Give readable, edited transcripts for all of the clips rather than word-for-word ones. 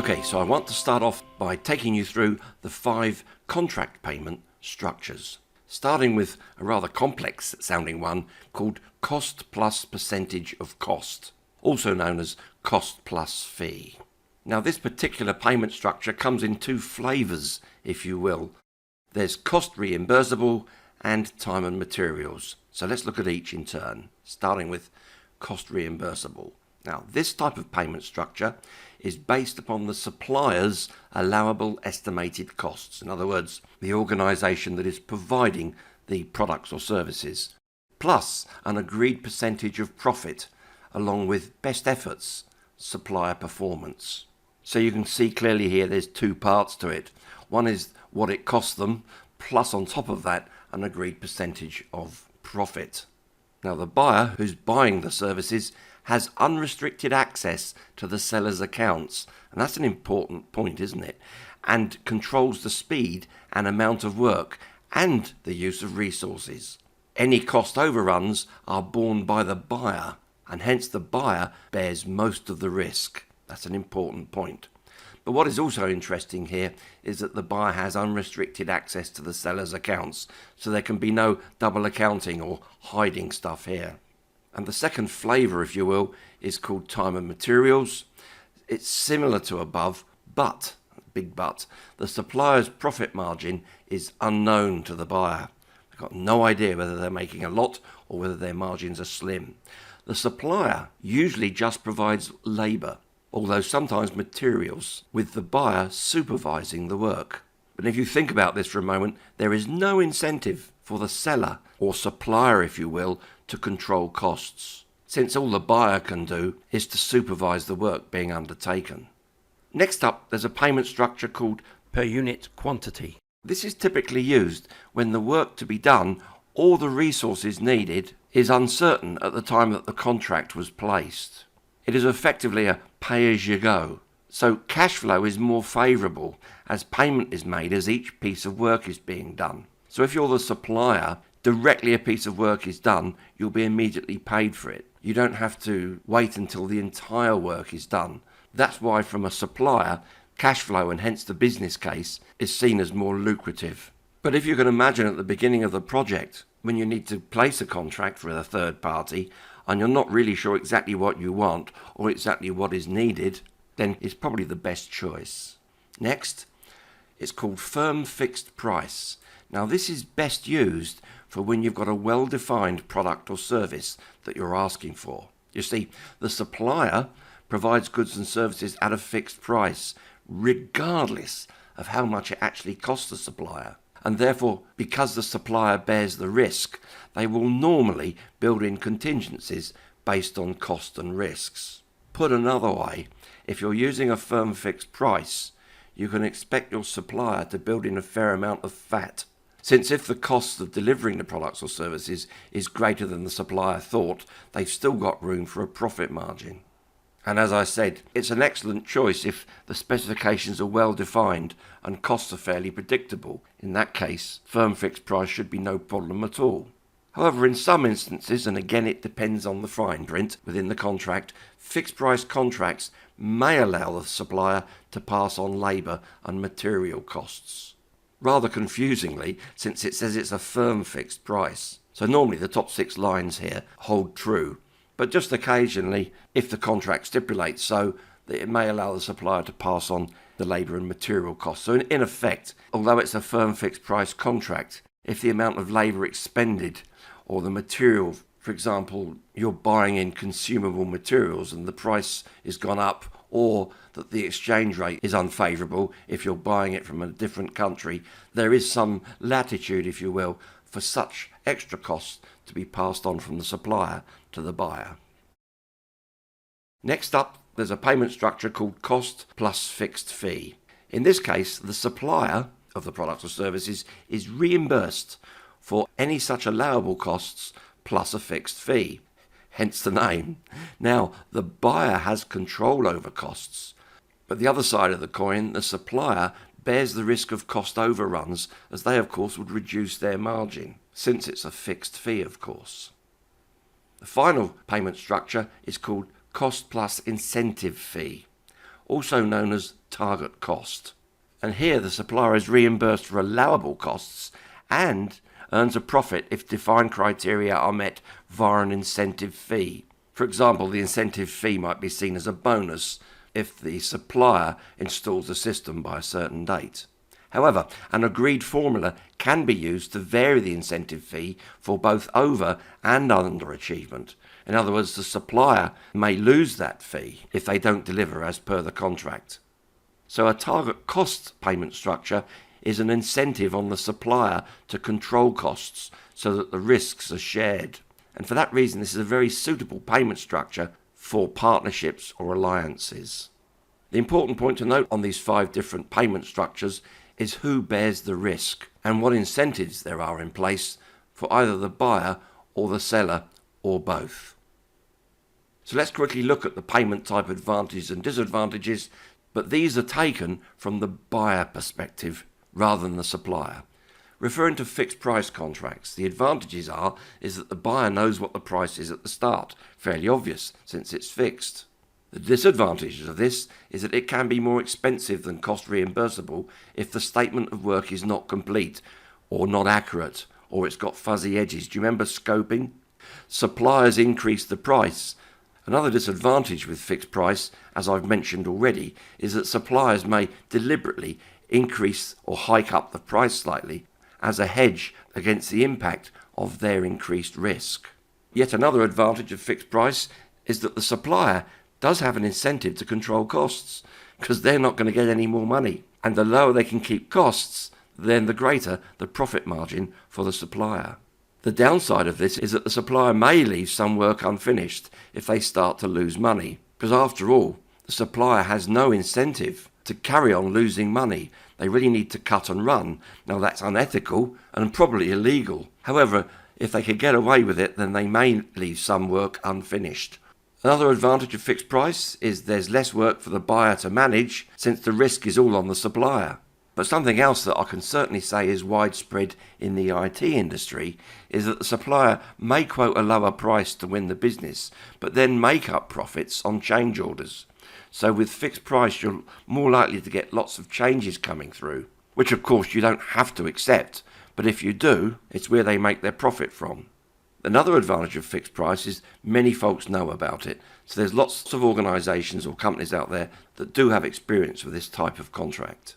Okay, so I want to start off by taking you through the 5 contract payment structures, starting with a rather complex sounding one called cost plus percentage of cost, also known as cost plus fee. Now, this particular payment structure comes in 2 flavors, if you will. There's cost reimbursable and time and materials. So let's look at each in turn, starting with cost reimbursable. Now, this type of payment structure is based upon the supplier's allowable estimated costs. In other words, the organisation that is providing the products or services, plus an agreed percentage of profit, along with best efforts, supplier performance. So you can see clearly here there's 2 parts to it. One is what it costs them, plus on top of that, an agreed percentage of profit. Now, the buyer who's buying the services has unrestricted access to the seller's accounts, and that's an important point, isn't it? And controls the speed and amount of work and the use of resources. Any cost overruns are borne by the buyer, and hence the buyer bears most of the risk. That's an important point. But what is also interesting here is that the buyer has unrestricted access to the seller's accounts, so there can be no double accounting or hiding stuff here. And the second flavour, if you will, is called time and materials. It's similar to above, but, big but, the supplier's profit margin is unknown to the buyer. They've got no idea whether they're making a lot or whether their margins are slim. The supplier usually just provides labour, although sometimes materials, with the buyer supervising the work. But if you think about this for a moment, there is no incentive for the seller, or supplier if you will, to control costs, since all the buyer can do is to supervise the work being undertaken. Next up, there's a payment structure called per unit quantity. This is typically used when the work to be done or the resources needed is uncertain at the time that the contract was placed. It is effectively a pay-as-you-go. So cash flow is more favourable as payment is made as each piece of work is being done. So if you're the supplier, directly a piece of work is done, you'll be immediately paid for it. You don't have to wait until the entire work is done. That's why from a supplier, cash flow and hence the business case is seen as more lucrative. But if you can imagine at the beginning of the project, when you need to place a contract for a third party, and you're not really sure exactly what you want or exactly what is needed, then it's probably the best choice. Next, it's called firm fixed price. Now, this is best used for when you've got a well-defined product or service that you're asking for. You see, the supplier provides goods and services at a fixed price, regardless of how much it actually costs the supplier. And therefore, because the supplier bears the risk, they will normally build in contingencies based on cost and risks. Put another way, if you're using a firm fixed price, you can expect your supplier to build in a fair amount of fat. Since if the cost of delivering the products or services is greater than the supplier thought, they've still got room for a profit margin. And as I said, it's an excellent choice if the specifications are well defined and costs are fairly predictable. In that case, firm fixed price should be no problem at all. However, in some instances, and again it depends on the fine print within the contract, fixed price contracts may allow the supplier to pass on labour and material costs. Rather confusingly, since it says it's a firm fixed price. So normally the top 6 lines here hold true. But just occasionally, if the contract stipulates so, that it may allow the supplier to pass on the labour and material costs. So in effect, although it's a firm fixed price contract, if the amount of labour expended or the material, for example, you're buying in consumable materials and the price is gone up, or that the exchange rate is unfavourable if you're buying it from a different country, there is some latitude, if you will, for such extra costs to be passed on from the supplier to the buyer. Next up, there's a payment structure called cost plus fixed fee. In this case, the supplier of the products or services is reimbursed for any such allowable costs plus a fixed fee, hence the name. Now, the buyer has control over costs, but the other side of the coin, the supplier bears the risk of cost overruns, as they of course would reduce their margin, since it's a fixed fee of course. The final payment structure is called cost plus incentive fee, also known as target cost. And here the supplier is reimbursed for allowable costs and earns a profit if defined criteria are met via an incentive fee. For example, the incentive fee might be seen as a bonus if the supplier installs the system by a certain date. However, an agreed formula can be used to vary the incentive fee for both over and underachievement. In other words, the supplier may lose that fee if they don't deliver as per the contract. So a target cost payment structure is an incentive on the supplier to control costs so that the risks are shared. And for that reason, this is a very suitable payment structure for partnerships or alliances. The important point to note on these 5 different payment structures is who bears the risk and what incentives there are in place for either the buyer or the seller or both. So let's quickly look at the payment type advantages and disadvantages, but these are taken from the buyer perspective rather than the supplier. Referring to fixed price contracts, the advantages is that the buyer knows what the price is at the start, fairly obvious since it's fixed. The disadvantages of this is that it can be more expensive than cost reimbursable if the statement of work is not complete or not accurate or it's got fuzzy edges. Do you remember scoping? Suppliers increase the price. Another disadvantage with fixed price, as I've mentioned already, is that suppliers may deliberately increase or hike up the price slightly as a hedge against the impact of their increased risk. Yet another advantage of fixed price is that the supplier does have an incentive to control costs because they're not going to get any more money. And the lower they can keep costs, then the greater the profit margin for the supplier. The downside of this is that the supplier may leave some work unfinished if they start to lose money, because after all, the supplier has no incentive to carry on losing money. They really need to cut and run. Now that's unethical and probably illegal. However, if they could get away with it, then they may leave some work unfinished. Another advantage of fixed price is there's less work for the buyer to manage since the risk is all on the supplier. But something else that I can certainly say is widespread in the IT industry is that the supplier may quote a lower price to win the business, but then make up profits on change orders. So with fixed price, you're more likely to get lots of changes coming through, which of course you don't have to accept, but if you do, it's where they make their profit from. Another advantage of fixed price is many folks know about it, so there's lots of organisations or companies out there that do have experience with this type of contract.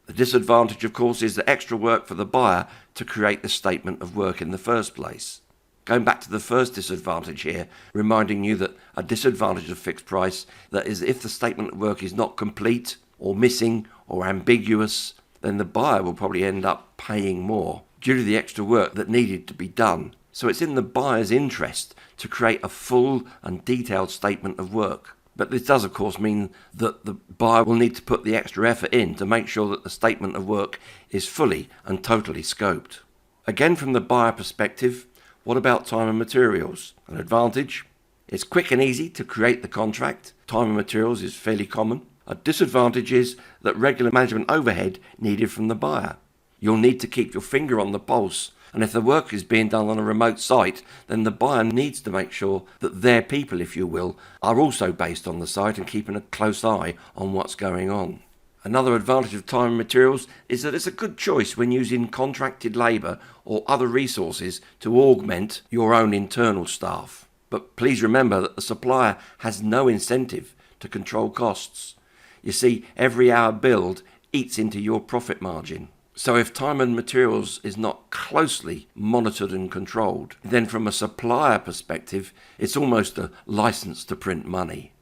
The disadvantage, of course, is the extra work for the buyer to create the statement of work in the first place. Going back to the first disadvantage here, reminding you that a disadvantage of fixed price, that is if the statement of work is not complete or missing or ambiguous, then the buyer will probably end up paying more due to the extra work that needed to be done. So it's in the buyer's interest to create a full and detailed statement of work. But this does, of course, mean that the buyer will need to put the extra effort in to make sure that the statement of work is fully and totally scoped. Again, from the buyer perspective, what about time and materials? An advantage? It's quick and easy to create the contract. Time and materials is fairly common. A disadvantage is that regular management overhead needed from the buyer. You'll need to keep your finger on the pulse, and if the work is being done on a remote site, then the buyer needs to make sure that their people, if you will, are also based on the site and keeping a close eye on what's going on. Another advantage of time and materials is that it's a good choice when using contracted labour or other resources to augment your own internal staff. But please remember that the supplier has no incentive to control costs. You see, every hour billed eats into your profit margin. So if time and materials is not closely monitored and controlled, then from a supplier perspective, it's almost a license to print money.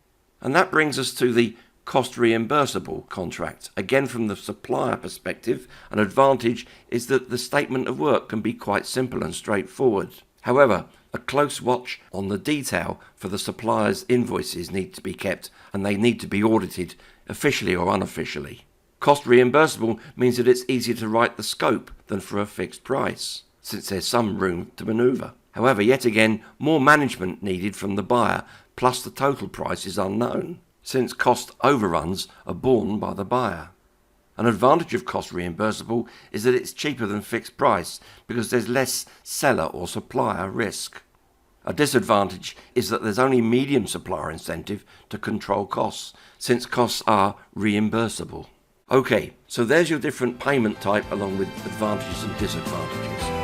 And that brings us to the cost reimbursable contract. Again, from the supplier perspective, an advantage is that the statement of work can be quite simple and straightforward. However, a close watch on the detail for the supplier's invoices need to be kept, and they need to be audited officially or unofficially. Cost reimbursable means that it's easier to write the scope than for a fixed price, since there's some room to manoeuvre. However, yet again, more management needed from the buyer, plus the total price is unknown, since cost overruns are borne by the buyer. An advantage of cost reimbursable is that it's cheaper than fixed price because there's less seller or supplier risk. A disadvantage is that there's only medium supplier incentive to control costs, since costs are reimbursable. Okay, so there's your different payment type along with advantages and disadvantages.